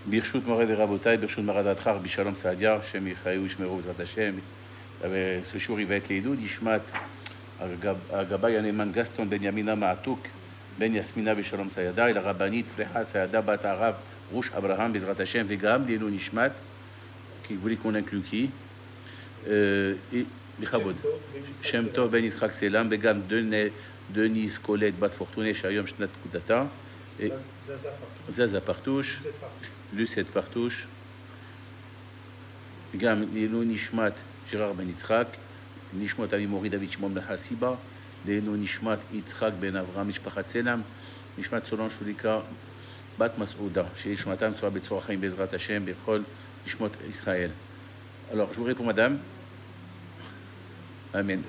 ברשות מורי ורבותיי, ברשות מרדת חר, בשלום סעדיה, שם יחיו ישמרו בעזרת השם. Ce jour, il va être les doux, Ishmat, Agabay Aneman Gaston Ben Yamina Ma'atouk, Ben Yasmina Veshalom Sayada, et la Rabbanit Flecha Sayada Bat Arav, Rouch Abraham, Bezrat Hashem, Vegam, Léno Nishmat, qui voulait qu'on inclue qui et Bichabod. Shem Tov Ben Israq Selam, Begam Denis Colette Bat Fortuné, Shayom Shnat Kudata, et Zaza Partouche, Lucette Partouche, Begam Léno Nishmat, Gérard Ben Yitzhak, Nishmat Alimori David Shimon Ben Hasiba, Léno Nishmat Yitzhak Ben Avraham Mishpachat Selam, Nishmat Solange Shulika Bat Masouda, chez Ishmatam Tzora Betzora Chaim Bezrat Hashem, Bechol Nishmat Israël. Alors, je vous réponds, madame. Amen.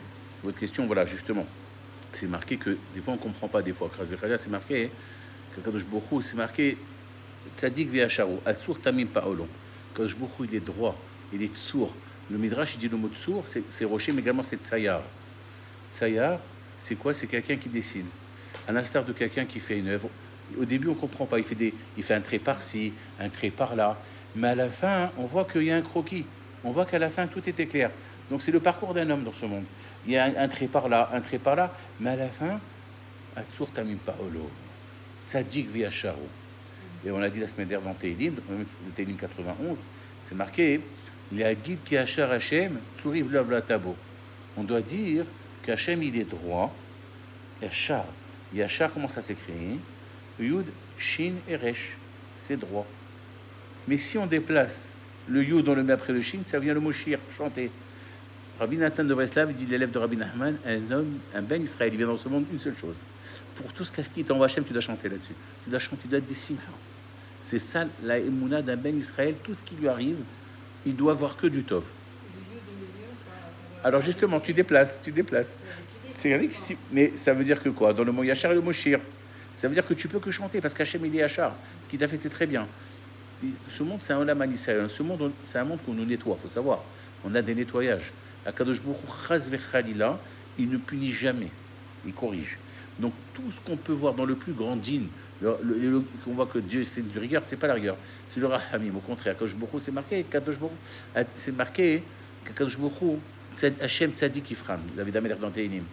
Votre question, voilà, justement. C'est marqué que, des fois, on ne comprend pas, des fois. C'est marqué que Kadosh Baruch Hu, c'est marqué Tzadik Ve'asharu, Atsur Tamim Pa'olon. Kadosh Baruch Hu, il est droit, il est tsour. Le Midrash, il dit le mot tsour, c'est rocher, mais également c'est tsayar. Tsayar, c'est quoi? C'est quelqu'un qui dessine. À l'instar de quelqu'un qui fait une œuvre. Au début, on ne comprend pas. Il fait un trait par-ci, un trait par-là. Mais à la fin, on voit qu'il y a un croquis. On voit qu'à la fin, tout était clair. Donc, c'est le parcours d'un homme dans ce monde. Il y a un trait par-là, un trait par-là. Mais à la fin, Atsur Tamim Pa'olo. Tzadik Ve'asharu. Et on l'a dit la semaine dernière dans Teilim, le Teilim 91, c'est marqué les guides qui Hachar Hashem, Tsuriv Lav Latabo. On doit dire qu'Hachem il est droit. Yachar. Yachar, comment ça s'écrit? Yud, Shin et Resh. C'est droit. Mais si on déplace le Yud, on le met après le Shin, ça vient le mot Shir, chanter. Rabbi Nathan de Breslav dit l'élève de Rabbi Nachman, un homme, un Ben Israël, il vient dans ce monde une seule chose. Pour tout ce qui t'envoie Hachem, tu dois chanter là-dessus. Tu dois chanter, tu dois être des simcha. C'est ça la émouna d'un Ben Israël, tout ce qui lui arrive, il doit voir que du tov. Alors justement, tu déplaces. Mais ça veut dire que quoi? Dans le mot Yachar et le mot Shir, ça veut dire que tu peux que chanter, parce qu'Hachem il est Yachar. Ce qu'il t'a fait, c'est très bien. Ce monde, c'est un Olam Anisayon. Ce monde, c'est un monde qu'on nous nettoie, il faut savoir. On a des nettoyages. Akadosh Baruch Hu, Chaz Vechalila, il ne punit jamais, il corrige. Donc tout ce qu'on peut voir dans le plus grand djinn, on voit que Dieu c'est du rigueur, c'est pas la rigueur, c'est le rahamim. Au contraire, Kadosh Baruch Hu, c'est marqué Kadosh Baruch Hu, Hachem Tzadik Ifram, David Amelech dans Teilim.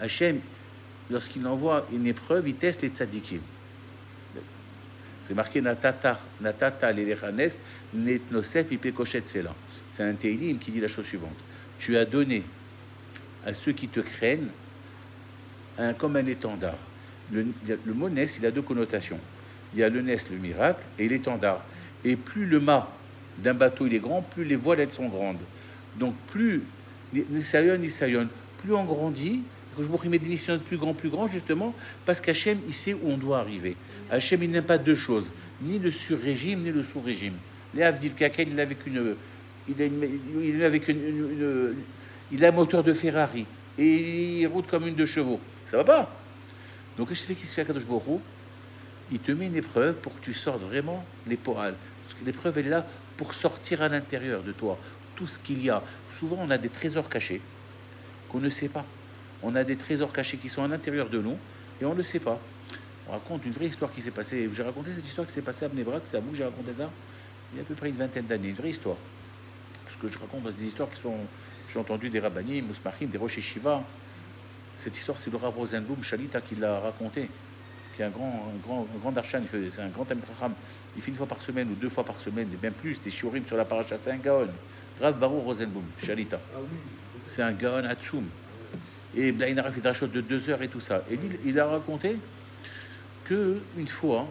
Hachem, lorsqu'il envoie une épreuve, il teste les tzadikim. C'est marqué Natata l'elechanes netnosef ipekoshet sela. C'est un Teilim qui dit la chose suivante: tu as donné à ceux qui te craignent comme un étendard. Le mot nes, il a deux connotations. Il y a le nes, le miracle, et l'étendard. Et plus le mât d'un bateau il est grand, plus les voiles elles sont grandes. Donc plus Nisayon, plus on grandit, je vous remets des missions de plus grand, justement, parce qu'Hachem, il sait où on doit arriver. Hachem, il n'aime pas deux choses, ni le sur-régime, ni le sous-régime. Les Avdil Kakel, il a un moteur de Ferrari, et il roule comme une 2 chevaux. Ça va pas. Donc, qu'est-ce qu'il fait à Kadosh Baruch Hu? Il te met une épreuve pour que tu sortes vraiment les poils. Parce que l'épreuve, elle est là pour sortir à l'intérieur de toi tout ce qu'il y a. Souvent, on a des trésors cachés qu'on ne sait pas. On a des trésors cachés qui sont à l'intérieur de nous et on ne le sait pas. On raconte une vraie histoire qui s'est passée. J'ai raconté cette histoire qui s'est passée à Bnei Brak, c'est à vous, j'ai raconté ça il y a à peu près une vingtaine d'années. Une vraie histoire. Parce que je raconte des histoires qui sont... J'ai entendu des rabbanim, mousmachim, des rosh yeshiva. Cette histoire, c'est le Rav Rosenblum Shalita qui l'a raconté, qui est un grand darshan, c'est un grand Talmid Chacham. Il fait une fois par semaine ou 2 fois par semaine, et même plus, des shiurim sur la paracha. C'est un gaon. Rav Baruch Rosenblum Shalita. C'est un gaon Hatsoum. Et il a fait des rachot de 2 heures et tout ça. Et il a raconté qu'une fois,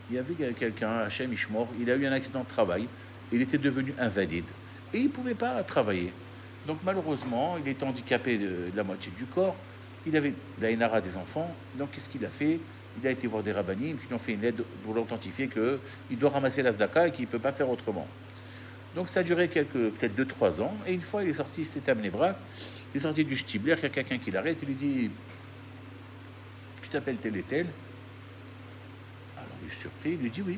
il y avait quelqu'un, Hachem Ishmor, il a eu un accident de travail, il était devenu invalide. Et il ne pouvait pas travailler. Donc malheureusement, il était handicapé de la moitié du corps. Il avait la Inara des enfants. Donc qu'est-ce qu'il a fait? Il a été voir des rabbanim qui lui ont fait une lettre pour l'authentifier qu'il doit ramasser la zdaka et qu'il ne peut pas faire autrement. Donc ça a duré peut-être 2-3 ans. Et une fois, il est sorti, c'était à Bnei Brak, il est sorti du Shtibler, il y a quelqu'un qui l'arrête, il lui dit: tu t'appelles tel et tel? Alors il est surpris, il lui dit oui.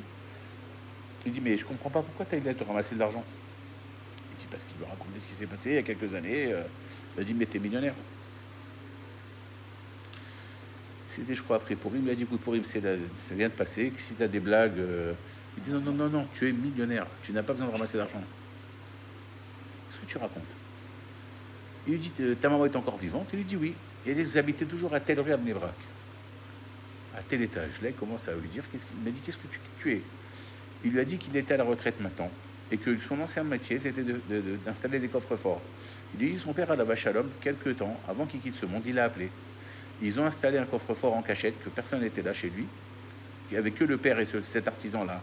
Il dit: mais je comprends pas, pourquoi tu as une lettre de ramasser de l'argent? Il dit: parce qu'il lui a raconté ce qui s'est passé il y a quelques années. Il a dit: mais t'es millionnaire. C'était, je crois, après Purim. Il a dit: écoute, Purim, ça vient de passer. Si tu as des blagues, Il dit non, non, non, non, tu es millionnaire, tu n'as pas besoin de ramasser d'argent. Qu'est-ce que tu racontes? Il lui dit, ta maman est encore vivante? Il lui dit oui. Il dit, vous habitez toujours à telle rue à Bnei-Brak, à tel étage. Là, il commence à lui dire, il m'a dit, qu'est-ce que tu es? Il lui a dit qu'il était à la retraite maintenant et que son ancien métier, c'était d'installer des coffres-forts. Il lui dit, son père à la vache à l'homme, quelques temps avant qu'il quitte ce monde, il l'a appelé. Ils ont installé un coffre-fort en cachette, que personne n'était là chez lui, il n'y avait que le père et cet artisan-là.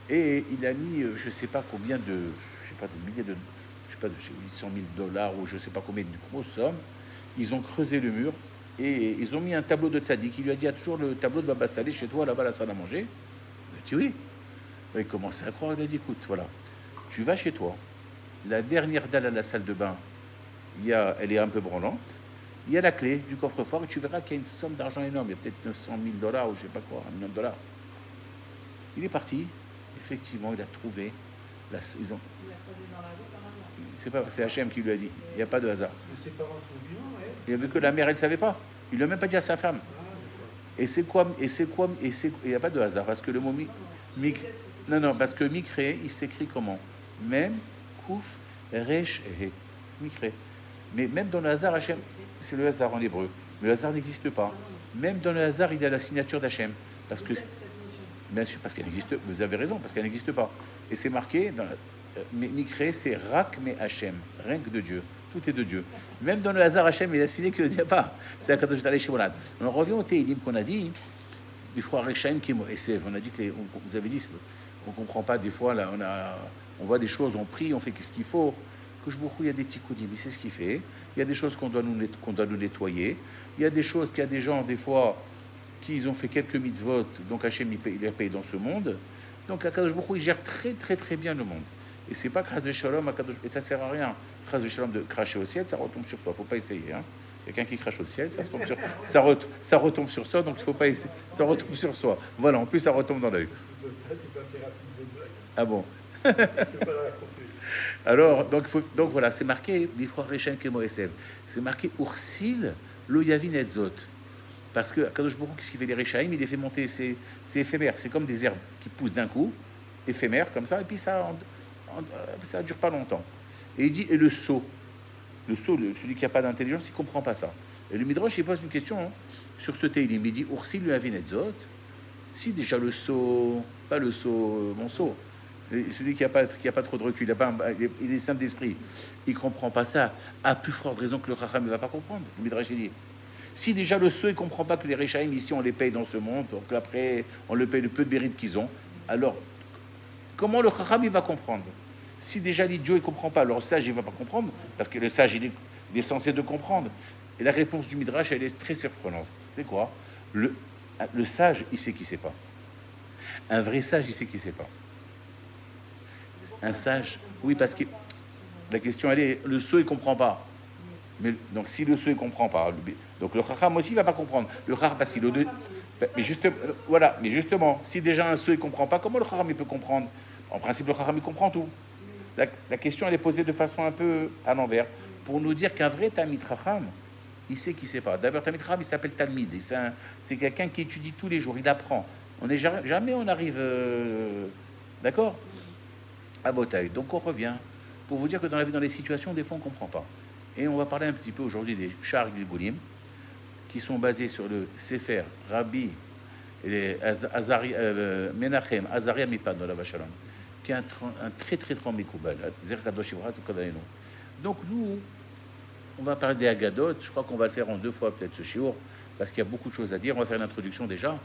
Et il a mis, je ne sais pas combien de, je sais pas, de milliers de, je sais pas, de 800 000 $ ou je ne sais pas combien de grosses sommes. Ils ont creusé le mur et ils ont mis un tableau de tzaddik. Il lui a dit, il y a toujours le tableau de Baba Salé chez toi, là-bas, la salle à manger. Il a dit oui. Il commençait à croire, il a dit, écoute, voilà, tu vas chez toi, la dernière dalle à la salle de bain, elle est un peu branlante, il y a la clé du coffre-fort et tu verras qu'il y a une somme d'argent énorme, il y a peut-être 900 000 $ ou je sais pas quoi, $1 million. Il est parti, effectivement, il a trouvé, ils ont... Il a creusé dans la rue par hasard. C'est Hachem qui lui a dit, il n'y a pas de hasard. Mais ses parents sont vivants, ouais. Il a vu que la mère, elle ne savait pas, il ne l'a même pas dit à sa femme. Ah, d'accord. Et c'est quoi, il n'y a pas de hasard, parce que le mot non, parce que Mikré, il s'écrit comment? Même, Kouf, Resh, He. Mikré. Mais même dans le hasard, Hachem, c'est le hasard en hébreu. Mais le hasard n'existe pas. Même dans le hasard, il y a la signature d'Hachem. Parce que, bien sûr, parce qu'elle existe, vous avez raison, parce qu'elle n'existe pas. Et c'est marqué, dans Mikré, c'est Rak me Hachem, rien que de Dieu. Tout est de Dieu. Même dans le hasard, Hachem, il a signé que ne dit pas. C'est à Kadosh Talé Shimolad. On revient au Teilim qu'on a dit. Il faut Rechaim qui est. On a dit que vous avez dit, on comprend pas des fois. Là, on voit des choses, on prie, on fait ce qu'il faut. Que il y a des petits coups c'est ce qu'il fait. Il y a des choses qu'on doit nous nettoyer. Il y a des choses qu'il y a des gens des fois qui ont fait quelques mitzvot. Donc Hachem il les paye dans ce monde. Donc Akadosh Baruch Hu, il gère très très très bien le monde. Et c'est pas Chas v'Shalom, et ça sert à rien. Chas v'Shalom de cracher au ciel, ça retombe sur soi. Faut pas essayer. Hein. Quelqu'un qui crache au ciel, ça retombe sur soi, donc il ne faut pas essayer. Ça retombe sur soi. Voilà, en plus, ça retombe dans l'œil. Ah bon? Alors, donc voilà, c'est marqué, c'est marqué Ursil, lo yavin et zot. Parce que Kadosh Baruch Hu, qu'est-ce qu'il fait des Rechaim? Il les fait monter, c'est éphémère, c'est comme des herbes qui poussent d'un coup, éphémères comme ça, et puis ça ne dure pas longtemps. Et il dit, et le sot, celui qui n'a pas d'intelligence, il ne comprend pas ça. Et le Midrash, il pose une question sur ce Teilim. Il dit, Ursil lui avin et zot. Si déjà le sot, pas le sot, mon sot, celui qui n'a pas trop de recul, il est simple d'esprit, il ne comprend pas ça, à plus forte raison que le Chacham ne va pas comprendre. Le Midrash dit, si déjà le sot, il ne comprend pas que les Rechaim, ici, on les paye dans ce monde, donc après, on le paye le peu de mérite qu'ils ont, alors, comment le Chacham, il va comprendre? Si déjà l'idiot, il ne comprend pas, alors le sage, il ne va pas comprendre, parce que le sage, il est censé de comprendre. Et la réponse du Midrash, elle est très surprenante. C'est quoi? Le sage, il sait qu'il ne sait pas. Un vrai sage, il sait qu'il ne sait pas. Un sage, oui, parce que la question, elle est, le sot, il ne comprend pas. Mais, donc, si le sot, il ne comprend pas, donc le Chacham aussi, il ne va pas comprendre. Le Chacham, parce qu'il est au-dessus. Mais justement, si déjà un sot, il ne comprend pas, comment le Chacham, il peut comprendre? En principe, le Chacham, il comprend tout. La question, elle est posée de façon un peu à l'envers, pour nous dire qu'un vrai Talmid Chacham, il sait qu'il ne sait pas. D'abord, Talmid Chacham, il s'appelle Talmid. C'est quelqu'un qui étudie tous les jours, il apprend. Jamais on arrive... d'accord? À Botaï. Donc on revient pour vous dire que dans la vie, dans les situations, des fois, on ne comprend pas. Et on va parler un petit peu aujourd'hui des Shar Gilgulim, qui sont basés sur le Sefer Rabbi et Menachem Azaria Mipad dans la Vachalon, qui est un très très grand Mikoubal. Donc nous, on va parler des Agadot. Je crois qu'on va le faire en 2 fois peut-être ce shiur, parce qu'il y a beaucoup de choses à dire. On va faire une introduction déjà.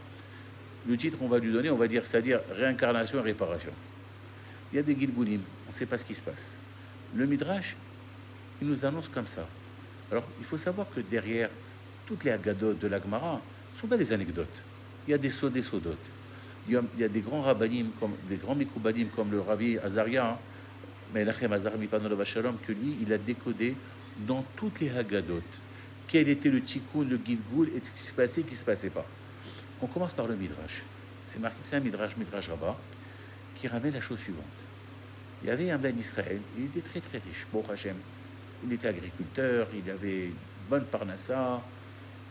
Le titre qu'on va lui donner, on va dire, c'est-à-dire réincarnation et réparation. Il y a des Gilgulim, on ne sait pas ce qui se passe. Le Midrash, il nous annonce comme ça. Alors, il faut savoir que derrière toutes les Agadot de la Gemara, ne sont pas des anecdotes. Il y a des sodotes. Il y a des grands rabbanim, des grands mikoubanim, comme le rabbi Azaria, Menachem Azaria Mipano Vachalom, que lui, il a décodé dans toutes les Agadot. Quel était le tikkun, le Gilgul, et ce qui se passait, qui ne se passait pas. On commence par le Midrash. C'est marqué, c'est un Midrash Rabbah, qui ramène la chose suivante. Il y avait un Ben Israël, il était très très riche, Baruch Hashem. Il était agriculteur, il avait une bonne parnassa,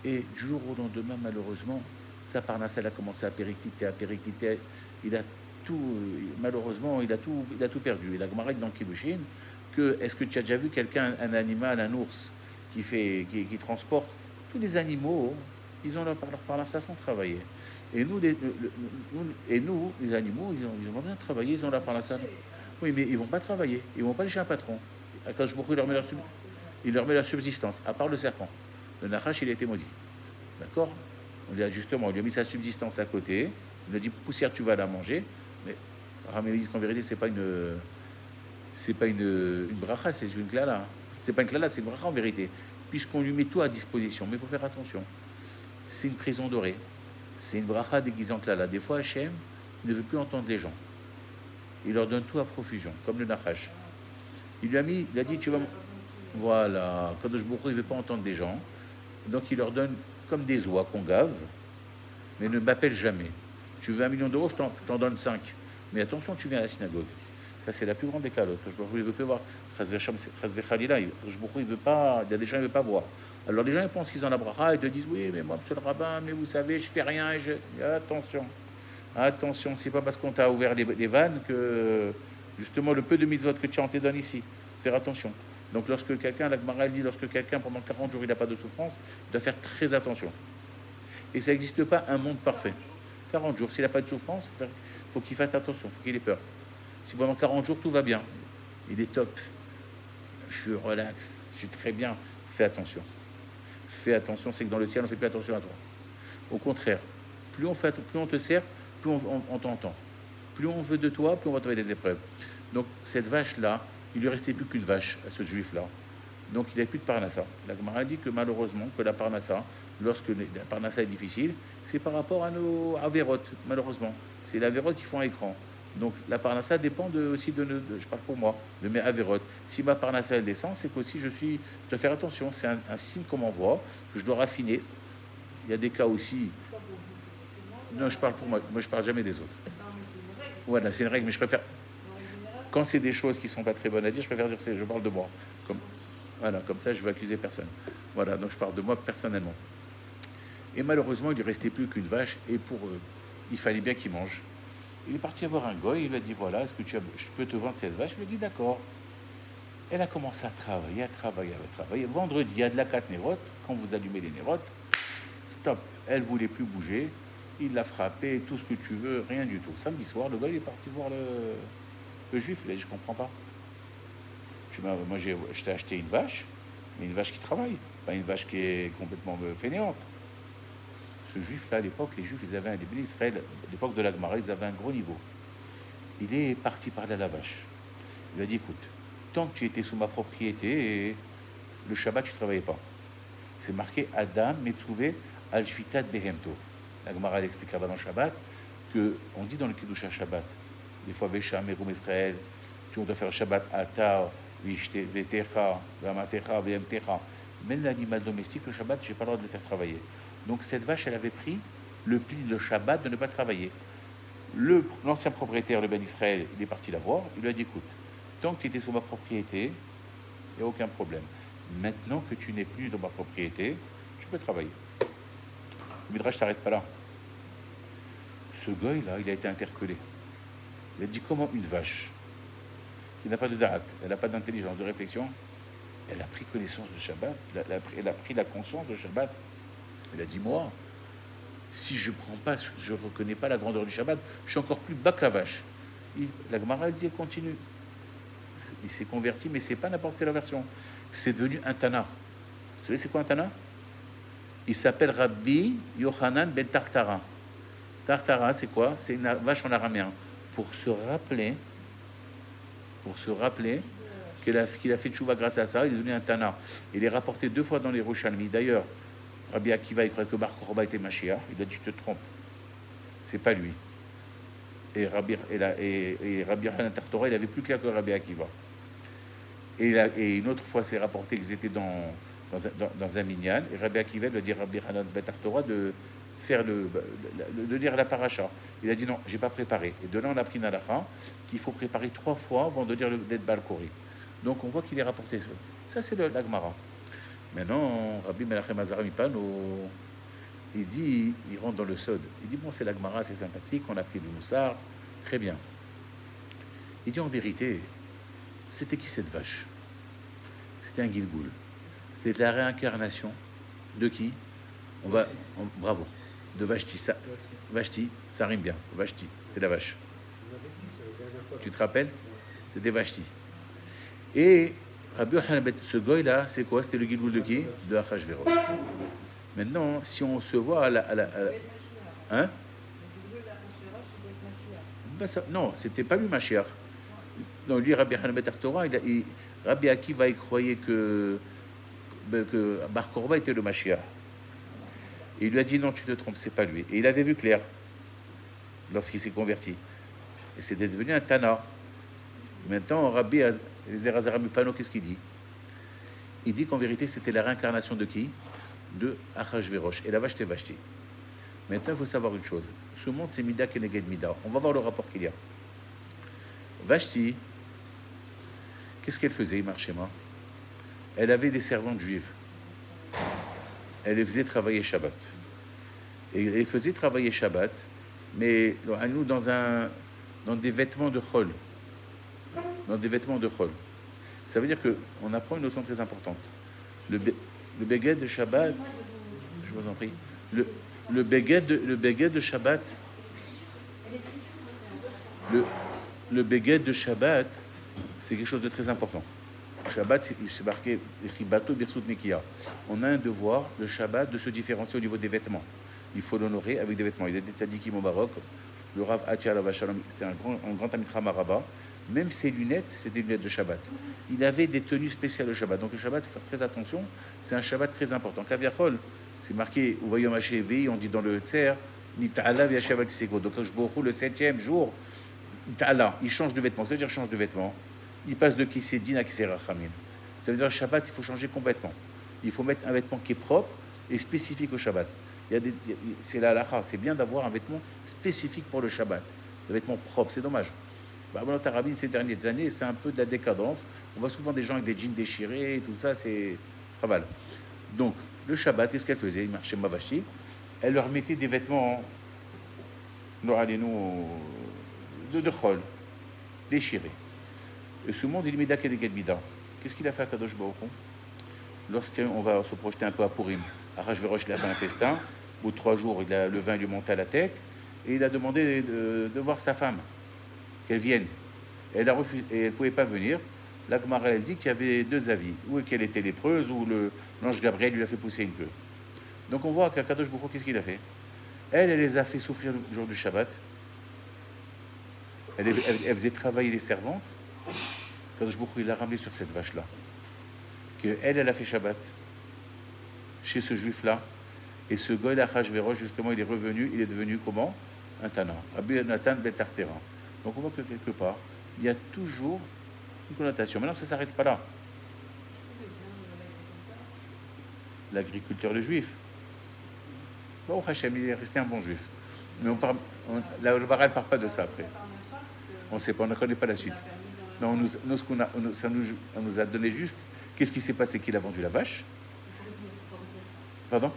et du jour au lendemain, malheureusement, sa parnassa a commencé à péricliter, il a malheureusement, il a tout perdu. Et la Gemara dit dans Kiddushin que est-ce que tu as déjà vu quelqu'un, un animal, un ours, qui transporte tous les animaux, ils ont leur parnassa sans travailler. Et nous, les animaux, ils ont bien travaillé, ils ont leur parnassa. Oui, mais ils vont pas travailler, ils vont pas aller chez un patron. Quand il leur met leur subsistance, à part le serpent. Le Nachash, il a été maudit. D'accord? On lui a mis sa subsistance à côté. Il lui a dit poussière, tu vas la manger. Mais Ramé dit qu'en vérité, c'est pas une bracha, c'est une klala. C'est pas une klala, c'est une bracha en vérité. Puisqu'on lui met tout à disposition. Mais il faut faire attention. C'est une prison dorée. C'est une bracha déguisée en klala. Des fois, Hachem ne veut plus entendre les gens. Il leur donne tout à profusion, comme le Nachash. Il a dit, tu vas. Voilà. Kadosh Baruch Hu, il ne veut pas entendre des gens. Donc il leur donne comme des oies qu'on gave, mais ne m'appelle jamais. Tu veux 1 million d'euros, je t'en donne 5. Mais attention, tu viens à la synagogue. Ça, c'est la plus grande des calottes. Kadosh Baruch Hu, il ne veut pas voir. Kadosh Baruch Hu, il veut pas. Il y a des gens, il ne veut pas voir. Alors les gens, ils pensent qu'ils ont la bracha et te disent, oui, mais moi, monsieur le rabbin, mais vous savez, je fais rien. Attention, c'est pas parce qu'on t'a ouvert les vannes que, justement, le peu de mitzvot que tu en te donne ici. Faire attention. Donc, lorsque quelqu'un, la Gemara dit, lorsque quelqu'un, pendant 40 jours, il n'a pas de souffrance, il doit faire très attention. Et ça n'existe pas un monde parfait. 40 jours, s'il n'a pas de souffrance, il faut qu'il fasse attention, il faut qu'il ait peur. Si pendant 40 jours, tout va bien, il est top, je suis relax, je suis très bien, fais attention. Fais attention, c'est que dans le ciel, on ne fait plus attention à toi. Au contraire, plus on te sert, plus on t'entend. Plus on veut de toi, plus on va trouver des épreuves. Donc, cette vache-là, il lui restait plus qu'une vache à ce juif-là. Donc, il n'avait plus de parnassa. La Gemara dit que malheureusement, que la parnassa, lorsque la parnassa est difficile, c'est par rapport à nos avérotes, malheureusement. C'est l'avérote qui font un écran. Donc, la parnassa dépend aussi je parle pour moi, de mes avérotes. Si ma parnassa elle descend, c'est qu'aussi je dois faire attention. C'est un signe qu'on m'envoie, que je dois raffiner. Il y a des cas aussi. Non, je parle pour moi. Moi, je parle jamais des autres. Voilà, c'est une règle, mais je préfère. Quand c'est des choses qui sont pas très bonnes à dire, je préfère dire je parle de moi. Comme ça, je veux accuser personne. Voilà, donc je parle de moi personnellement. Et malheureusement, il lui restait plus qu'une vache, et pour eux, il fallait bien qu'il mange. Il est parti voir un goy, il lui a dit voilà, est-ce que je peux te vendre cette vache? Il lui a dit d'accord. Elle a commencé à travailler. Vendredi, il y a de la 4 nérotes. Quand vous allumez les nérotes, stop. Elle voulait plus bouger. Il l'a frappé, tout ce que tu veux, rien du tout. Samedi soir, le gars, il est parti voir le juif. Il a dit, je comprends pas. Moi, je t'ai acheté une vache, mais une vache qui travaille, pas une vache qui est complètement fainéante. Ce juif-là, à l'époque, les juifs, ils avaient les Israël, à l'époque de la Gemara, ils avaient un gros niveau. Il est parti parler à la vache. Il a dit, écoute, tant que tu étais sous ma propriété, le Shabbat, tu ne travaillais pas. C'est marqué Adam, Metzuvé, Al-Shvitat Behemto. La Gemara, elle explique là-bas dans le Shabbat qu'on dit dans le Kiddush Shabbat, des fois, Vesha, Merum Israël, tu dois faire Shabbat Atar, Vetecha, Vamatecha, Vemtecha. Même l'animal domestique, le Shabbat, je n'ai pas le droit de le faire travailler. Donc cette vache, elle avait pris le pli de Shabbat de ne pas travailler. L'ancien propriétaire, le Ben Israël, il est parti la voir, il lui a dit, écoute, tant que tu étais sous ma propriété, il n'y a aucun problème. Maintenant que tu n'es plus dans ma propriété, tu peux travailler. Midrash t'arrête pas là. Ce gars-là, il a été interpellé. Il a dit, comment une vache qui n'a pas de da'at, elle n'a pas d'intelligence, de réflexion, elle a pris connaissance de Shabbat, elle a pris la conscience de Shabbat. Elle a dit, moi, si je ne reconnais pas la grandeur du Shabbat, je suis encore plus bas que la vache. La Gemara, elle dit, elle continue. Il s'est converti, mais ce n'est pas n'importe quelle version. C'est devenu un Tana. Vous savez, c'est quoi un Tana? Il s'appelle Rabbi Yochanan ben Tartara. Tartara, c'est quoi? C'est une vache en araméen. Pour se rappeler qu'il a fait tchouva grâce à ça, il est devenu un Tana. Il est rapporté 2 fois dans les Yerushalmi. D'ailleurs, Rabbi Akiva, il croyait que Bar Korba était Mashiach. Il a dit, tu te trompes. C'est pas lui. Et Rabbi Yochanan Tartara, il avait plus clair que Rabbi Akiva. Et une autre fois, c'est rapporté qu'ils étaient dans un minyan, et Rabbi Akiva lui a dit Rabbi Yochanan ben Tartara de lire la paracha. Il a dit non, j'ai pas préparé. Et de là, on a pris une halakha qu'il faut préparer 3 fois avant de dire le d'être Balkori. Donc on voit qu'il est rapporté. Ça, c'est la Gemara. Maintenant, Rabbi Menachem Azaram Ipano, il rentre dans le sod. Il dit bon, c'est la Gemara, c'est sympathique, on a pris du moussard, Très bien. Il dit en vérité, c'était qui cette vache? C'était un Gilgoul. C'était la réincarnation de qui? Bravo. De Vashti. Vashti, ça rime bien. Vashti, c'était la vache. Tu te rappelles? C'était Vashti. Et Rabbi Yochanan ben, ce goy-là, c'est quoi? C'était le Gilgoul de qui? De Achashverosh. Maintenant, si on se voit hein? Ben ça, non, c'était pas lui Mashiach. Non, lui, Rabbi Yochanan ben Tartora, Rabbi Akiva, il croyait que Bar Korba était le Mashiach. Et il lui a dit non, tu te trompes, c'est pas lui. Et il avait vu clair lorsqu'il s'est converti. Et c'était devenu un Tana. Maintenant, Rabbi Eliezer Mupano, qu'est-ce qu'il dit? Il dit qu'en vérité, c'était la réincarnation de qui? De Achashverosh. Et la vache, c'était Vashti. Maintenant, il faut savoir une chose. Ce monde, c'est Mida Keneged Mida. On va voir le rapport qu'il y a. Vashti, qu'est-ce qu'elle faisait, Marchema? Elle avait des servantes juives. Elle les faisait travailler Shabbat. Et elle faisait travailler Shabbat, mais à nous dans des vêtements de chol. Dans des vêtements de chol. Ça veut dire qu'on apprend une notion très importante. Le beged de Shabbat, je vous en prie, le beged de Shabbat, le beged de Shabbat, c'est quelque chose de très important. Shabbat, il se marquait Ribato Birsut Nekia. On a un devoir, le Shabbat, de se différencier au niveau des vêtements. Il faut l'honorer avec des vêtements. Il y a des tzadikim au Maroc. Le Rav Atia Lavashalom, c'était un grand Amitra Maraba. Même ses lunettes, c'était des lunettes de Shabbat. Il avait des tenues spéciales de Shabbat. Donc le Shabbat, il faut faire très attention. C'est un Shabbat très important. Kaviachol, c'est marqué, au Vayom Hashevi, on dit dans le Tzer, Nita'ala v'yashav al tiseko. Donc le 7e jour, Nita'ala, il change de vêtements. Ça veut dire change de vêtements. Il passe de Kisedin à Kiserachamim. Ça veut dire le Shabbat, il faut changer complètement. Il faut mettre un vêtement qui est propre et spécifique au Shabbat. C'est la halakha, c'est bien d'avoir un vêtement spécifique pour le Shabbat. Un vêtement propre, c'est dommage. Dans Tarabine, ces dernières années, c'est un peu de la décadence. On voit souvent des gens avec des jeans déchirés et tout ça, c'est chaval. Donc, le Shabbat, qu'est-ce qu'elle faisait? Il marchait Mavashi. Elle leur mettait des vêtements de chol, déchirés. Et ce monde, il mida Keneged Mida. Qu'est-ce qu'il a fait à Kadosh Baruch Hu? Lorsqu'on va se projeter un peu à Purim, Achashverosh, il a fait un festin. Au bout de 3 jours, le vin lui montait à la tête. Et il a demandé de voir sa femme, qu'elle vienne. Elle a refusé, et elle ne pouvait pas venir. La Gemara, elle dit qu'il y avait 2 avis. Ou qu'elle était lépreuse, ou l'ange Gabriel lui a fait pousser une queue. Donc on voit qu'à Kadosh Baruch Hu, qu'est-ce qu'il a fait? Elle les a fait souffrir le jour du Shabbat. Elle faisait travailler les servantes. Kadosh Baruch Hu, il l'a ramené sur cette vache-là. Elle a fait Shabbat chez ce juif-là. Et ce goy Achashverosh, justement, il est revenu, il est devenu comment? Un Tana. Rabbi Nathan ben Tartera. Donc on voit que quelque part, il y a toujours une connotation. Maintenant, ça ne s'arrête pas là. L'agriculteur, le juif. Bon, Hachem, il est resté un bon juif. Mais la Gemara ne parle pas de ça après. On ne sait pas, on ne connaît pas la suite. Non, on nous a donné juste qu'est-ce qui s'est passé, qu'il a vendu la vache. Pardon?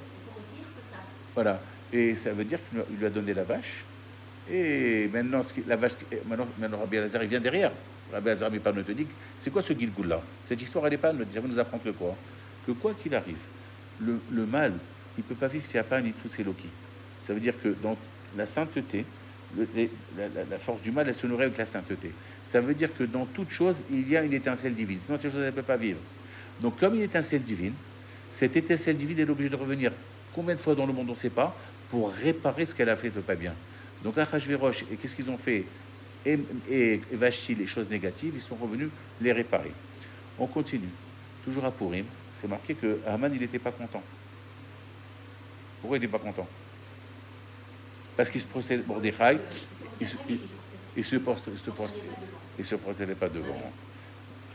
Voilà. Et ça veut dire qu'il lui a donné la vache. Et maintenant, maintenant Rabbi Elazar, il vient derrière. Rabbi Elazar ne te dit, c'est quoi ce Gilgoul-là? Cette histoire, elle n'est pas, ça va nous apprendre que quoi? Que quoi qu'il arrive, le mal, il ne peut pas vivre s'il n'y a pas un Nitzutz Eloki. Ça veut dire que dans la sainteté, la force du mal, elle se nourrit avec la sainteté. Ça veut dire que dans toute chose, il y a une étincelle divine. Sinon, cette chose, elle ne peut pas vivre. Donc, comme une étincelle divine, cette étincelle divine, elle est obligée de revenir. Combien de fois dans le monde, on ne sait pas, pour réparer ce qu'elle a fait de pas bien. Donc, Achashverosh, et qu'est-ce qu'ils ont fait? Et Vashti, les choses négatives, ils sont revenus les réparer. On continue. Toujours à Purim, c'est marqué que Haman, il n'était pas content. Pourquoi il n'était pas content? Parce qu'il se procède Mordechai, il se procédait pas devant.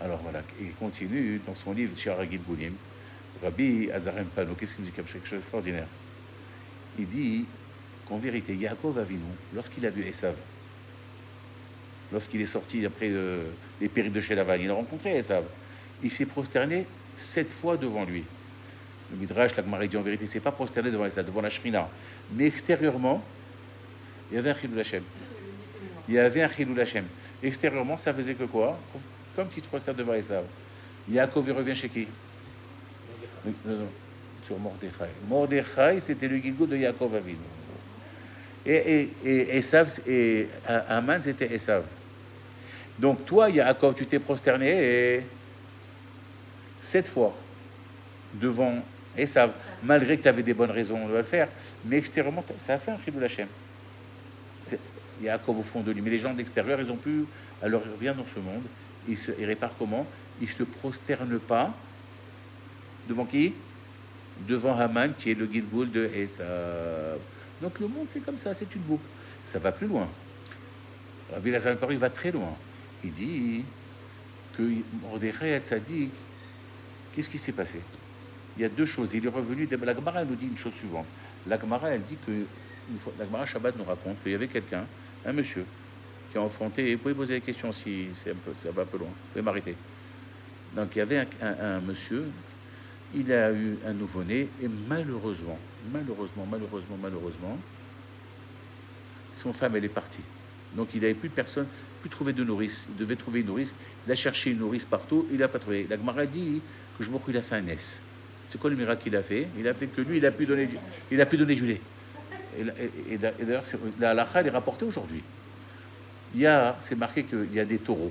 Alors voilà, il continue dans son livre Shiara Gilgulim, Rabbi Azarem Pano, qu'est-ce qu'il dit? C'est quelque chose d'extraordinaire. Il dit qu'en vérité, Yaakov Avinu, lorsqu'il a vu Esav, lorsqu'il est sorti après les périls de Shelavan, il a rencontré Esav. Il s'est prosterné 7 fois devant lui. Le Midrash, la Gemara dit en vérité, c'est pas prosterné devant Esav, devant la Shrina. Mais extérieurement, il y avait un Chilul Hashem. il y avait un Chilul Hashem. Extérieurement, ça faisait que quoi? Comme si tu prostais devant Esav. Yaakov, il revient chez qui? Non, sur Mordechai. Mordechai, c'était le Gilgoul de Yaakov Avinu. Et Esav, et Haman, c'était Esav. Donc toi, Yaakov, tu t'es prosterné 7 fois devant Esav, malgré que tu avais des bonnes raisons de le faire. Mais extérieurement, ça a fait un Chilul Hashem. Yaakov au fond de lui. Mais les gens d'extérieur, ils ont pu, alors ils reviennent dans ce monde, ils réparent comment? Ils ne se prosternent pas devant qui? Devant Haman, qui est le Gilgoul de Esav. Donc le monde, c'est comme ça, c'est une boucle. Ça va plus loin. Rabbi Elazar il va très loin. Il dit que Mordechai Tzadik, qu'est-ce qui s'est passé? Il y a 2 choses. Il est revenu. La Gemara elle nous dit une chose suivante. La Gemara elle dit que une fois, la Gemara Shabbat nous raconte qu'il y avait quelqu'un, un monsieur, qui a affronté. Vous pouvez poser des questions si ça va un peu loin. Vous pouvez m'arrêter. Donc il y avait un monsieur. Il a eu un nouveau-né et malheureusement, son femme elle est partie. Donc il n'avait plus de personne, plus trouver de nourrice. Il devait trouver une nourrice. Il a cherché une nourrice partout, il n'a pas trouvé. La Gemara dit que il a fait un S. C'est quoi le miracle qu'il a fait? Il a fait que lui, il a pu donner du lait. Et d'ailleurs, la halakha elle est rapportée aujourd'hui. C'est marqué qu'il y a des taureaux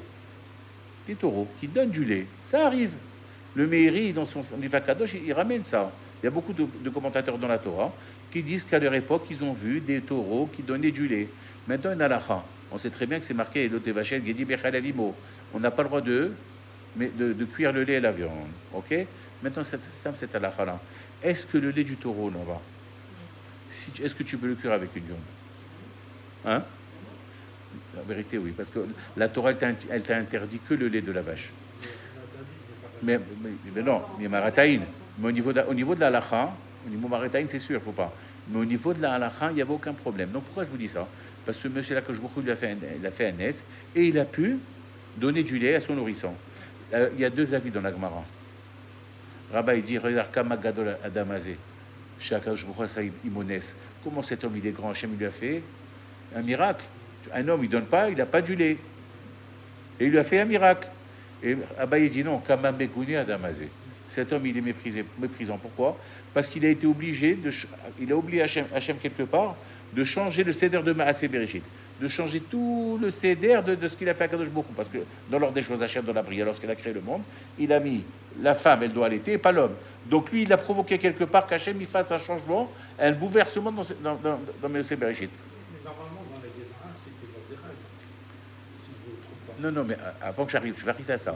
qui donnent du lait. Ça arrive. Le Meiri, dans son livre Kadosh, il ramène ça. Il y a beaucoup de commentateurs dans la Torah qui disent qu'à leur époque, ils ont vu des taureaux qui donnaient du lait. Maintenant, une halakha. On sait très bien que c'est marqué Lotevachel Gedi Bechal Avimo. On n'a pas le droit de cuire le lait et la viande. Ok? Maintenant, cette halakha-là. Est-ce que le lait du taureau, non va? Est-ce que tu peux le cuire avec une viande? Hein? La vérité, oui. Parce que la Torah, elle t'a interdit que le lait de la vache. Mais non, mais marataïn. Mais au niveau de la halakha, au niveau marataïn, c'est sûr, il ne faut pas. Mais au niveau de la halakha, il n'y avait aucun problème. Donc pourquoi je vous dis ça? Parce que ce monsieur-là, que je vous il a fait un S et il a pu donner du lait à son nourrisson. Il y a 2 avis dans la Gemara. Rabbi dit regarde Kamagadol Adamazé. Chacun je crois ça Imones. Comment cet homme il est grand? Hachem il lui a fait un miracle. Un homme il donne pas, il n'a pas du lait. Et il lui a fait un miracle. Et Abaye dit non, Kamambegouni Adamazé. Cet homme, il est méprisant. Pourquoi? Parce qu'il a été obligé, il a oublié Hachem quelque part, de changer le Seder de Maaseh Bereshit, de changer tout le Seder de ce qu'il a fait à Kadosh Baruch Hu. Parce que dans l'ordre des choses, Hachem, dans la prière, lorsqu'il a créé le monde, il a mis la femme, elle doit allaiter, et pas l'homme. Donc lui, il a provoqué quelque part qu'Hachem il fasse un changement, un bouleversement dans Maaseh Bereshit. Mais normalement, dans la Gemara, c'était Mordechai. Si je ne me trompe pas. Non, mais avant que j'arrive, je vais arriver à ça.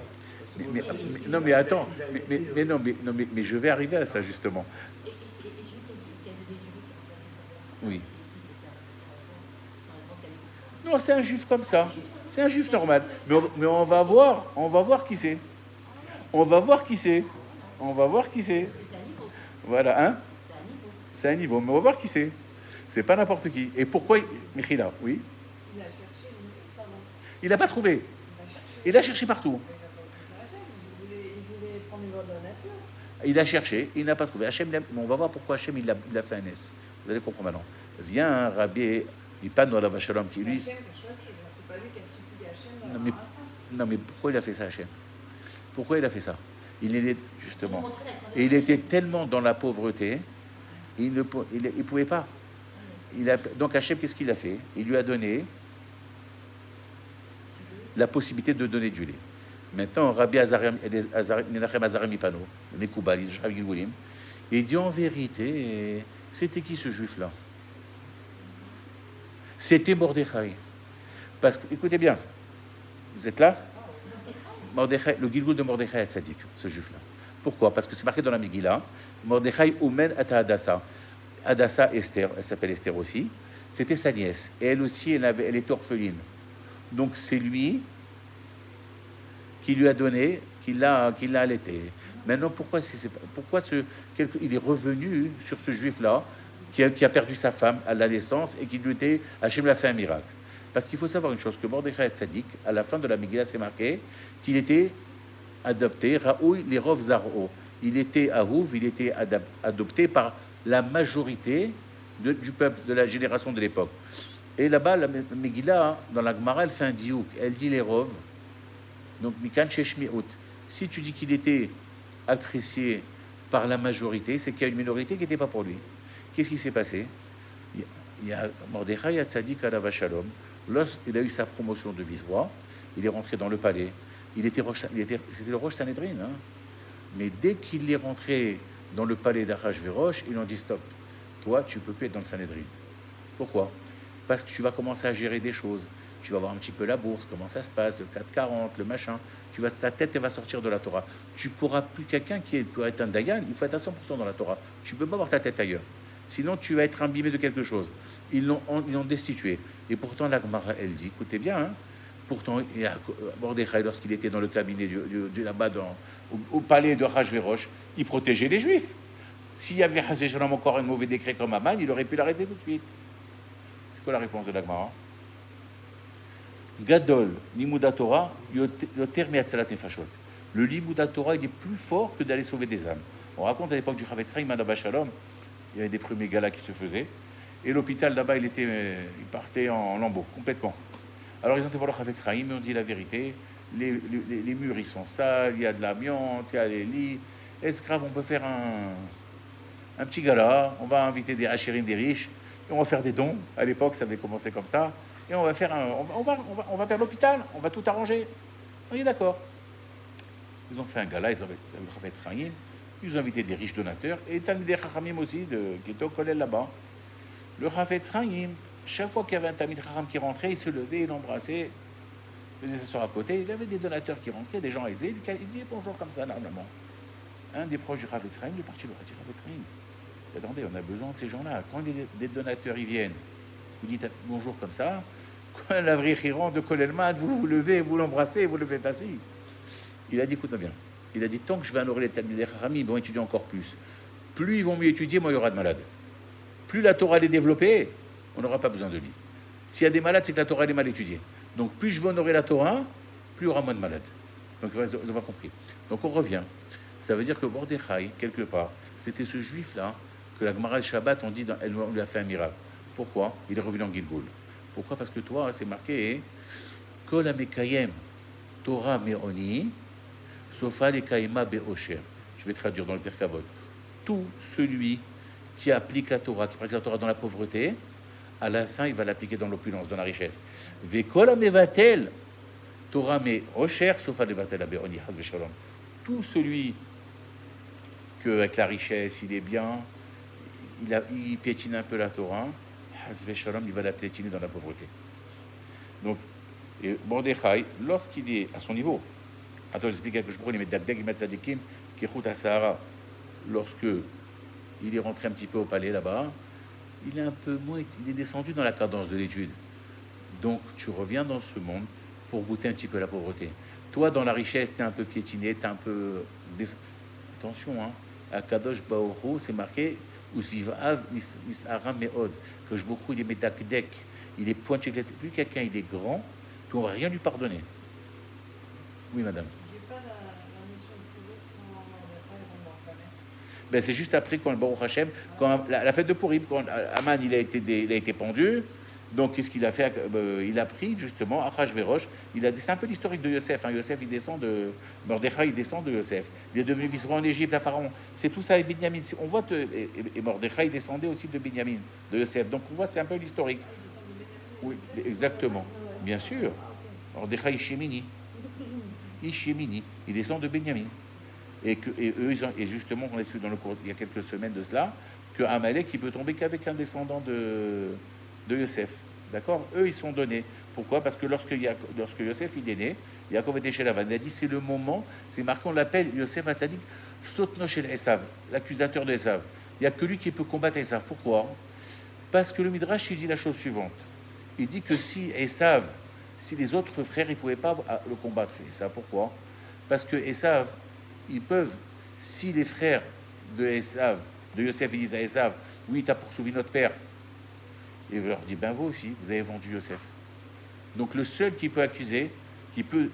Non, mais attends, mais je vais arriver à ça justement. Et celui qui a donné du lait pour remplacer sa mère. Oui. C'est Non, c'est un juif comme ça. C'est un juif normal. Mais on va voir qui c'est. On va voir qui c'est. Voilà, hein? C'est un niveau. Mais on va voir qui c'est. C'est pas n'importe qui. Et pourquoi Michila, oui? Il a cherché une nourrice avant. Il n'a pas trouvé. Il a cherché partout. Il voulait prendre une loi de la nature. Il a cherché, il n'a pas trouvé. Hachem, on va voir pourquoi Hachem il a fait un S. Vous allez comprendre maintenant. Vient Rabbi Ipan dans la Vachalom qui lui. C'est Hachem qui a choisi. C'est pas lui qui a supplié Hachem Non, d'avoir non, mais pourquoi il a fait ça, Hachem? Pourquoi il a fait ça? Il est justement. Et il était tellement dans la pauvreté, il ne pouvait pas. Donc Hachem, qu'est-ce qu'il a fait? Il lui a donné la possibilité de donner du lait. Maintenant, Rabbi Menachem Azarem Ipano, le Mekoubal, il dit en vérité, c'était qui ce juif-là? C'était Mordechai. Parce que, écoutez bien, vous êtes là? Mordechai, le Gilgoul de Mordechai Tzadik, ce juif-là. Pourquoi? Parce que c'est marqué dans la Megillah, Mordechai Oumen Ata Hadassa. Hadassa Esther, elle s'appelle Esther aussi, c'était sa nièce. Et elle aussi, elle était orpheline. Donc c'est lui qui lui a donné, qui l'a allaité. Maintenant, pourquoi il est revenu sur ce juif-là, qui a perdu sa femme à la naissance et qui lui était, Hachem l'a fait un miracle. Parce qu'il faut savoir une chose, que Mordechai Tzadik, à la fin de la Megillah, c'est marqué qu'il était adopté, Raoui Lirov Zaro. Il était Ahouv, il était adopté par la majorité du peuple, de la génération de l'époque. Et là-bas, la Megillah, dans la Gemara, elle fait un diouk. Elle dit les rov. Donc, Mikan Sheshmiut. Si tu dis qu'il était apprécié par la majorité, c'est qu'il y a une minorité qui n'était pas pour lui. Qu'est-ce qui s'est passé? Il y a Mordechai Tzadik Alav Shalom. Lorsqu'il a eu sa promotion de vice-roi, il est rentré dans le palais. C'était le Rosh Sanhedrin. Hein. Mais dès qu'il est rentré dans le palais d'Achashverosh, ils ont dit stop. Toi, tu ne peux plus être dans le Sanhedrin. Pourquoi? Parce que tu vas commencer à gérer des choses. Tu vas voir un petit peu la bourse, comment ça se passe, le 440, le machin. Ta tête elle va sortir de la Torah. Tu pourras plus quelqu'un qui pourrait être un Dayan, il faut être à 100% dans la Torah. Tu ne peux pas avoir ta tête ailleurs. Sinon, tu vas être imbibé de quelque chose. Ils l'ont destitué. Et pourtant, la Gemara, elle dit, écoutez bien, hein, pourtant, Mordechai, lorsqu'il était dans le cabinet là-bas, au palais de Achashverosh, il protégeait les Juifs. S'il y avait encore un mauvais décret comme Aman, il aurait pu l'arrêter tout de suite. C'est quoi la réponse de la Gemara? Gadol, Limouda Torah, Yoter Me'atzalat Nefashot. Le Limouda Torah, il est plus fort que d'aller sauver des âmes. On raconte à l'époque du Chavetz Chaim, Alav Shalom, il y avait des premiers galas qui se faisaient. Et l'hôpital là-bas, il partait en lambeaux, complètement. Alors ils ont été voir le Chavetz Chaim, ils ont dit la vérité. Les murs, ils sont sales, il y a de l'amiante, il y a les lits. Est-ce grave, on peut faire un petit gala, on va inviter des hachérines des riches, et on va faire des dons. À l'époque, ça avait commencé comme ça. Et on va faire on va vers l'hôpital, on va tout arranger. On est d'accord. Ils ont fait un gala, ils ont le Chavetz Chaim, ils ont invité des riches donateurs, et Talmidei Chachamim aussi, qui étaient au collège là-bas. Le Chavetz Chaim, chaque fois qu'il y avait un Talmid Chacham qui rentrait, il se levait, il l'embrassait, faisait s'asseoir à côté. Il y avait des donateurs qui rentraient, des gens aisés, il disait bonjour comme ça, normalement. Un des proches du Chavetz Chaim, il est parti, le Chavetz Chaim. Attendez, on a besoin de ces gens-là. Quand des donateurs ils viennent, vous dites bonjour comme ça. Quand l'avrier rentre de Kolelman, vous vous levez, vous l'embrassez, vous le faites assis. Il a dit, écoute-moi bien. Il a dit, tant que je vais honorer les Talmidei Chachamim, ils vont étudier encore plus. Plus ils vont mieux étudier, moins il y aura de malades. Plus la Torah est développée, on n'aura pas besoin de lui. S'il y a des malades, c'est que la Torah elle est mal étudiée. Donc plus je vais honorer la Torah, plus il y aura moins de malades. Donc ils n'ont pas compris. Donc on revient. Ça veut dire que Mordechai, quelque part, c'était ce juif-là que la Gemara Shabbat, on lui a fait un miracle. Pourquoi? Il est revenu en Gilgoul. Pourquoi? Parce que toi, c'est marqué Kol HaMekayem Torah Me'oni Sofa Lekaima Be'osher. Je vais traduire dans le Pirkei Avot. Tout celui qui applique la Torah, qui pratique la Torah dans la pauvreté, à la fin, il va l'appliquer dans l'opulence, dans la richesse. Ve'kol HaMevatel Torah Me'osher Sofa Levatel Be'oni Haz V'Shalom. Tout celui que avec la richesse, il est bien, il piétine un peu la Torah, Shalom, il va la piétiner dans la pauvreté. Donc, Mordechai, lorsqu'il est à son niveau, attends, j'explique quelque chose, il met Dagdag, il met Tzadikim, Kechut Sahara, lorsque il est rentré un petit peu au palais là-bas, il est un peu moins, il est descendu dans la cadence de l'étude. Donc, tu reviens dans ce monde pour goûter un petit peu la pauvreté. Toi, dans la richesse, tu es un peu piétiné, tu es un peu... Attention, hein, à Kadosh Baoru, c'est marqué Usvivav Nisara Meod. Kadosh Baoru, il est médakdek, il est pointu. Plus quelqu'un, il est grand, puis on ne va rien lui pardonner. Oui, madame. J'ai pas la notion historique quand on n'a pas vraiment enflammé. Ben, c'est juste après, quand le Baruch Hashem, quand la fête de Purim, quand Aman il a été pendu. Donc, qu'est-ce qu'il a fait? Il a pris justement Achashverosh. C'est un peu l'historique de Yosef. Hein. Yosef, il descend de Mordechai, il descend de Yosef. Il est devenu vice-roi en Égypte à Pharaon. C'est tout ça et Binyamin. On voit et Mordechai descendait aussi de Binyamin, de Yosef. Donc, on voit, c'est un peu l'historique. Oui, exactement. Bien sûr. Mordechai Ishemini. Ishemini. Il descend de Binyamin. Et justement, on a su dans le cours, il y a quelques semaines de cela, que Amalek, il peut tomber qu'avec un descendant de Yosef, d'accord? Eux, ils sont donnés. Pourquoi? Parce que lorsque Yosef, il est né, Yaakov était chez Lavan. Il a dit, c'est le moment, c'est marqué, on l'appelle Yosef Hatzadik, Sotno chez Esav, l'accusateur de Esav. Il n'y a que lui qui peut combattre Esav. Pourquoi? Parce que le Midrash, il dit la chose suivante. Il dit que si les autres frères, ils ne pouvaient pas le combattre. Esav, pourquoi? Parce que Esav, ils peuvent, si les frères de Yosef, ils disent à Esav, oui, tu as poursuivi notre père, et il leur dit, ben vous aussi, vous avez vendu Yosef. Donc le seul qui peut accuser, qui peut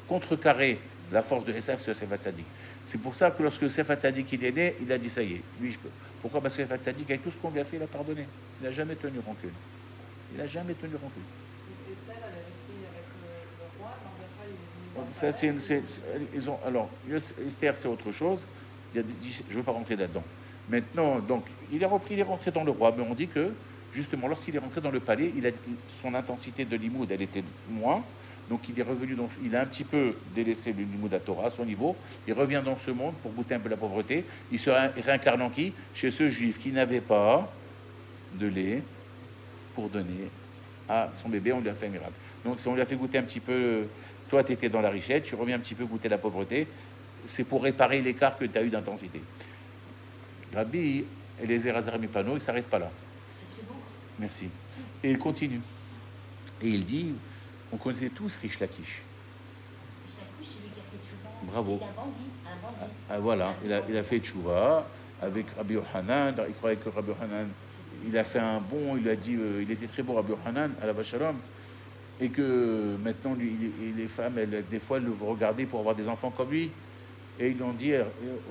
contrecarrer la force de Esav, c'est Yosef Hatzadik. C'est pour ça que lorsque Yosef Hatzadik il est né, il a dit, ça y est, lui je peux. Pourquoi? Parce que Yosef Hatzadik, avec tout ce qu'on lui a fait, il a pardonné. Il n'a jamais tenu rancune. Il n'a jamais tenu rang cul. Esther, elle est restée avec le roi, Mordechai, il est venu dans Ça, ils ont, alors, Esther, c'est autre chose. Je ne veux pas rentrer là-dedans. Maintenant, donc, il est rentré dans le roi, mais on dit que, justement, lorsqu'il est rentré dans le palais, son intensité de limoud, elle était moins. Donc, il est revenu, il a un petit peu délaissé le limoud à Torah, à son niveau. Il revient dans ce monde pour goûter un peu la pauvreté. Il se réincarne en qui? Chez ce juif qui n'avait pas de lait pour donner à son bébé. On lui a fait un miracle. Donc, on lui a fait goûter un petit peu. Toi, tu étais dans la richesse, tu reviens un petit peu goûter la pauvreté. C'est pour réparer l'écart que tu as eu d'intensité. Rabbi Eliezer Hazar Mipano, il ne s'arrête pas là. C'est très beau. Merci. Et il continue. Et il dit, on connaissait tous Rish Lakish. Je t'accouche, c'est lui qui a fait Tchouva. Bravo. Il est un bandit. Voilà, il a fait Tchouva avec Rabbi Yohanan. Il croyait que Rabbi Yohanan, il a fait un bon, il a dit, il était très beau Rabbi Yohanan, à la Vachalom. Et que maintenant, les femmes, des fois, elles le regardaient pour avoir des enfants comme lui. Et ils lui ont dit,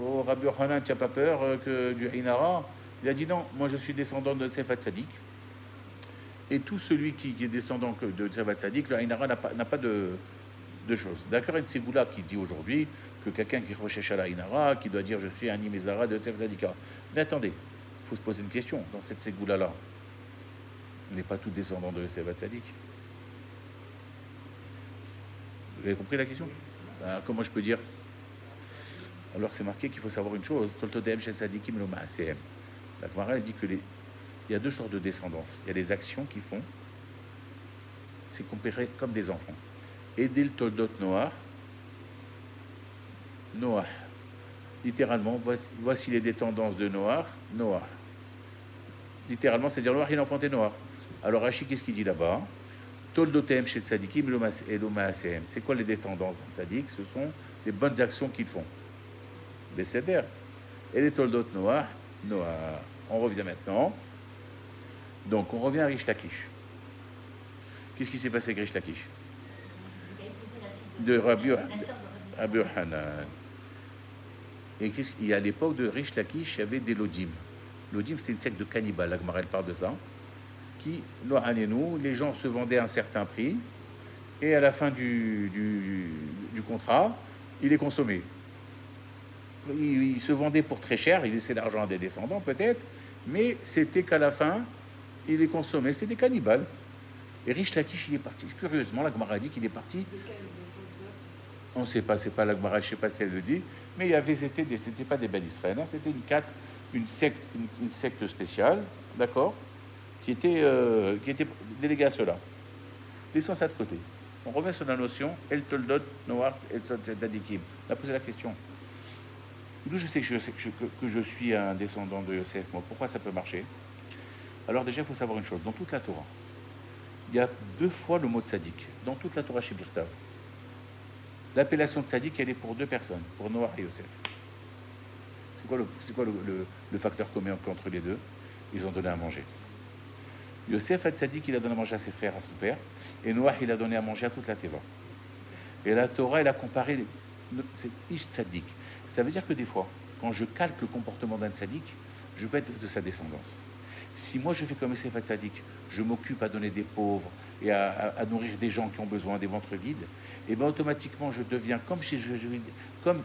oh Rabbi Yohanan, tu n'as pas peur du Hinara? Il a dit non, moi je suis descendant de Tzefat Tzadik. Et tout celui qui est descendant de Tzefat Tzadik, le Hinara n'a pas de choses. D'accord, il y a une ségoula qui dit aujourd'hui que quelqu'un qui recherche à la Hinara, qui doit dire je suis un Imezara de Tzefat Tzadika. Mais attendez, il faut se poser une question dans cette ségoula-là. On n'est pas tous descendants de Tzefat Tzadik. Vous avez compris la question? Comment je peux dire? Alors c'est marqué qu'il faut savoir une chose. Toltodem chez Sadikim le Maaseem. La Gemara elle dit que il y a deux sortes de descendance. Il y a les actions qu'ils font. C'est comparé comme des enfants. Edil Toldot Noah. Noah. Littéralement, voici les tendances de Noah. Noah. Littéralement, c'est-à-dire Noah, il a enfanté Noah. Alors Rashi, qu'est-ce qu'il dit là-bas? Toldotem chez Tzadikim et le Maaseem. C'est quoi les descendances d'un Tzadik? Ce sont les bonnes actions qu'ils font. Les Seder. Et les Toldot Noah. Noah. On revient maintenant. Donc, on revient à Rish Lakish. Qu'est-ce qui s'est passé avec Rish Lakish? Il a épousé la fille De Rabbi la sœur de Rabbi Hanan. Et il y a à l'époque de Rish Lakish, il y avait des Lodim. Lodim, c'était une secte de cannibales. La Gemara, elle parle de ça. Qui, les gens se vendaient à un certain prix. Et à la fin du contrat, il est consommé. Il se vendait pour très cher, il laissait l'argent à des descendants peut-être, mais c'était qu'à la fin, il est consommé. C'était des cannibales. Et Rish Lakish, il est parti. Curieusement, la Gemara dit qu'il est parti. On ne sait pas, c'est pas la Gemara, je ne sais pas si elle le dit, mais il y avait, c'était pas des belles Israël, hein, c'était une secte spéciale, d'accord, qui était déléguée à cela. Laissons ça de côté. On revient sur la notion El Toldot Noart El Tzadikim. On a posé la question. D'où je sais que je suis un descendant de Yosef, moi, pourquoi ça peut marcher? Alors déjà, il faut savoir une chose. Dans toute la Torah, il y a 2 fois le mot tzaddik. Dans toute la Torah chez Birtav. L'appellation tzaddik, elle est pour 2 personnes, pour Noah et Yosef. C'est quoi le facteur commun entre les deux? Ils ont donné à manger. Yosef a tzaddik, il a donné à manger à ses frères, à son père. Et Noah, il a donné à manger à toute la Teva. Et la Torah, elle a comparé, c'est ish tzaddik. Ça veut dire que des fois, quand je calque le comportement d'un tzaddik, je peux être de sa descendance. Si moi je fais comme Yosef tzaddik, je m'occupe à donner des pauvres et à nourrir des gens qui ont besoin, des ventres vides, et bien automatiquement je deviens, comme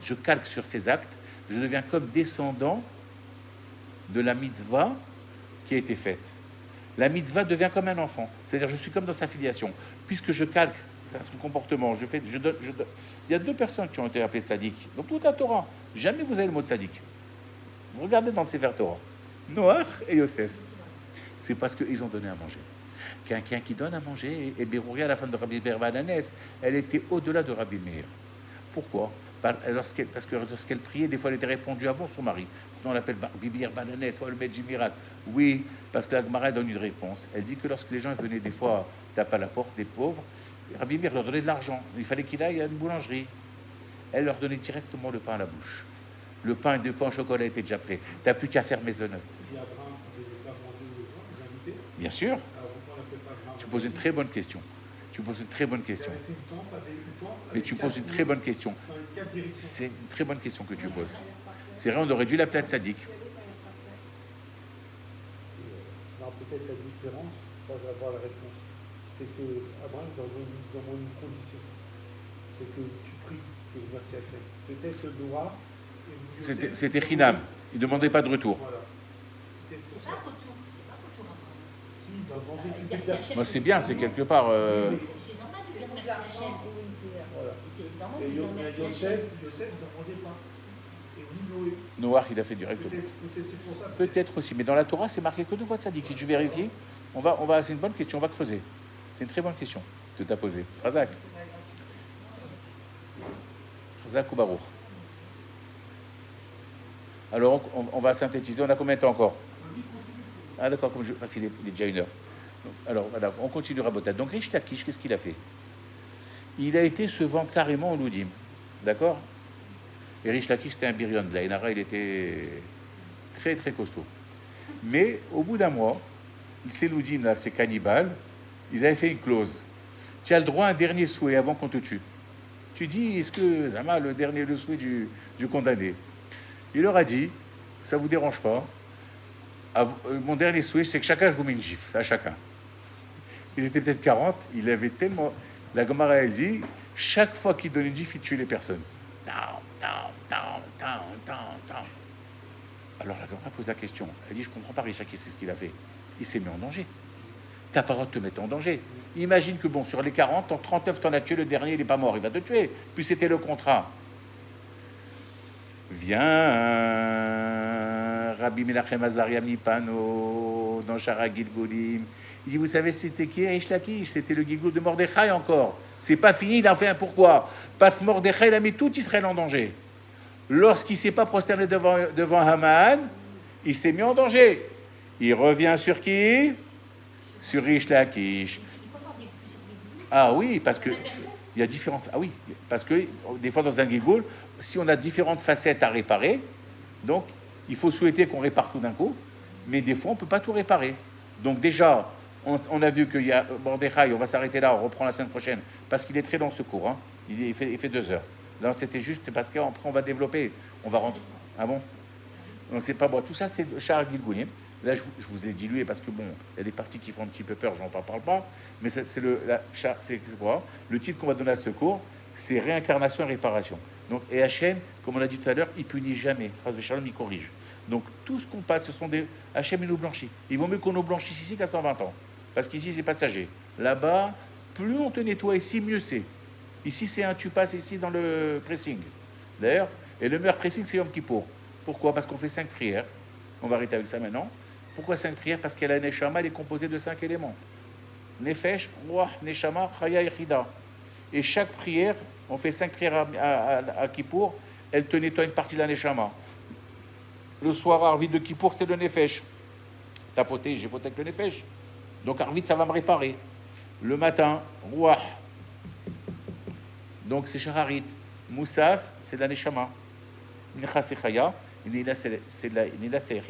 je calque sur ces actes, je deviens comme descendant de la mitzvah qui a été faite. La mitzvah devient comme un enfant, c'est-à-dire je suis comme dans sa filiation, puisque je calque son comportement, il y a 2 personnes qui ont été appelées tzaddik. Dans toute la Torah, jamais vous avez le mot tzaddik. Vous regardez dans le Sefer Torah, Noach et Yosef. C'est parce qu'ils ont donné à manger. Quelqu'un qui donne à manger, et Berouria, à la fin de Rabbi Meir Balanès, elle était au-delà de Rabbi Meir. Pourquoi? Parce que lorsqu'elle priait, des fois elle était répondue avant son mari. On l'appelle Bibi Balanès, ou le maître du miracle. Oui, parce que la Gemara donne une réponse. Elle dit que lorsque les gens venaient des fois taper à la porte des pauvres, Rabbi Meir leur donnait de l'argent. Il fallait qu'il aille à une boulangerie. Elle leur donnait directement le pain à la bouche. Le pain au chocolat était déjà prêt. Tu n'as plus qu'à faire maisonnette. Si Abraham ne pouvait pas manger aux gens, les invités, Bien sûr. alors pourquoi on l'appelle pas Abraham? Tu poses une très bonne question. Il avait fait une tente avec Mais tu poses une très bonne question. dans les 4 directions. C'est une très bonne question que tu poses. C'est vrai, on aurait dû l'appeler tzaddik. Alors peut-être la différence quand je vais avoir la réponse. C'est que Abraham dans une condition. C'est que tu pries, que merci Hachem. Peut-être le Noah. C'était Chinam. Il ne demandait pas de retour. Voilà. Peut-être pour C'est ça. pas retour, c'est pas retour après. Si, il va demander Bah, tu dire peux faire. c'est Hachem, Moi, c'est bien, c'est quelque part. C'est normal de dire merci Hachem. Voilà. C'est normal Et de dire merci Yosef, Hachem. Yosef ne demandait pas. Et ni Noé. Noah, il a fait directement. Peut-être c'est pour ça. Peut-être aussi, mais dans la Torah, c'est marqué que deux fois de sadique. Si tu vérifies, c'est une bonne question, on va creuser. C'est une très bonne question que tu as posée. Razak. Razak ou Baruch. Alors, on va synthétiser. On a combien de temps encore? Ah, d'accord, parce qu'il est déjà 1 heure. Alors, voilà, on continuera Botat. Donc, Rish Lakish, qu'est-ce qu'il a fait? Il a été se vendre carrément au Loudim. D'accord? Et Rish Lakish, c'était un birion de la Inara, il était très, très costaud. Mais, au bout d'un mois, ces Loudim, là, ces cannibales, ils avaient fait une clause. Tu as le droit à un dernier souhait avant qu'on te tue. Tu dis, est-ce que Zama, le souhait du condamné? Il leur a dit, ça vous dérange pas, mon dernier souhait, c'est que chacun, je vous mets une gifle, à chacun. Ils étaient peut-être 40, il avait tellement... La Gemara, elle dit, chaque fois qu'il donne une gifle, il tue les personnes. Alors la Gemara pose la question. Elle dit, je comprends pas, Richard, c'est ce qu'il a fait. Il s'est mis en danger. T'as pas le droit de te mettre en danger. Imagine que, bon, sur les 40, en 39, t'en as tué, le dernier, il n'est pas mort, il va te tuer. Puis c'était le contrat. Viens, Rabbi Menachem Azaria Mipano, dans Shara Gilgulim. Il dit, vous savez, c'était qui, Rish Lakish? C'était le Gilgul de Mordechai encore. C'est pas fini, il a fait un pourquoi. Parce que Mordechai, il a mis tout Israël en danger. Lorsqu'il ne s'est pas prosterné devant Haman, il s'est mis en danger. Il revient sur qui? Sur Rish Lakish. Ah oui, parce que il y a différentes... Ah oui, parce que des fois dans un Gilgul, si on a différentes facettes à réparer, donc il faut souhaiter qu'on répare tout d'un coup, mais des fois on ne peut pas tout réparer. Donc déjà, on a vu qu'il y a Mordechai, on va s'arrêter là, on reprend la semaine prochaine, parce qu'il est très long ce cours, hein. Il fait 2 heures. Là c'était juste parce qu'après on va développer, on va rentrer... Ah bon? Donc c'est pas bon, tout ça c'est Shara Gilgulim. Là je vous ai dilué parce que bon, il y a des parties qui font un petit peu peur, j'en parle pas, mais c'est quoi? Le titre qu'on va donner à ce cours, c'est réincarnation et réparation. Donc, et Hachem, comme on l'a dit tout à l'heure, il punit jamais. Shalom, il corrige. Donc, tout ce qu'on passe, ce sont des... Hachem, il nous blanchit. Il vaut mieux qu'on nous blanchisse ici qu'à 120 ans. Parce qu'ici, c'est passager. Là-bas, plus on te nettoie ici, mieux c'est. Ici, tu passes ici dans le pressing. D'ailleurs, et le meilleur pressing, c'est Yom Kippour. Pourquoi? Parce qu'on fait 5 prières. On va arrêter avec ça maintenant. Pourquoi 5 prières? Parce que la Neshama, elle est composée de 5 éléments. Nefesh, Ruach, Neshama, Chaya et Chida. Et chaque prière, on fait 5 prières à Kippour, elle te nettoie une partie de la Neshama. Le soir, Arvit de Kippour, c'est le Nefesh. T'as fauté, j'ai fauté avec le Nefesh. Donc Arvit, ça va me réparer. Le matin, Ruach. Donc c'est Shaharit. Moussaf, c'est la Neshama. Mincha, c'est Chaya. Nila, c'est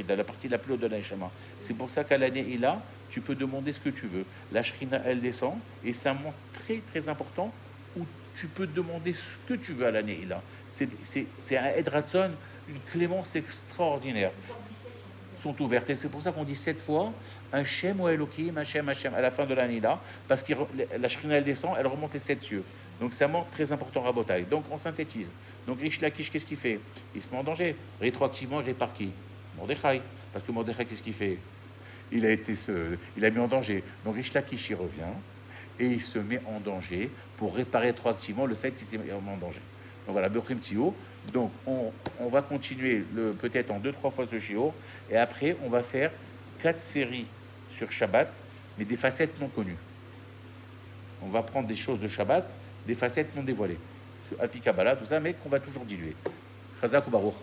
la partie la plus haute de la Neshama. C'est pour ça qu'à l'année Ila, tu peux demander ce que tu veux. La Shrina, elle descend, et c'est un moment très très important où tu peux demander ce que tu veux à l'année Ila. C'est un Edratson, une clémence extraordinaire. Sont ouvertes. Et c'est pour ça qu'on dit 7 fois Hachem ou Elohim, Hachem, Hachem, à la fin de l'année Ila, parce que la Shrina, elle descend, elle remonte les 7 cieux. Donc c'est un moment très important à Rabotai. Donc on synthétise. Donc Rish Lakish, qu'est-ce qu'il fait? Il se met en danger. Rétroactivement, il répare qui? Mordechai. Parce que Mordechai, qu'est-ce qu'il fait? Il a mis en danger. Donc Rish Lakish, il revient et il se met en danger pour réparer rétroactivement le fait qu'il s'est mis en danger. Donc voilà, Bechim Tio. Donc on va continuer peut-être en 2-3 fois ce shiur. Et après, on va faire 4 séries sur Shabbat, mais des facettes non connues. On va prendre des choses de Shabbat, des facettes non dévoilées. Sur Alpi Kabbalah, tout ça, mais qu'on va toujours diluer. Chazak ou Baruch.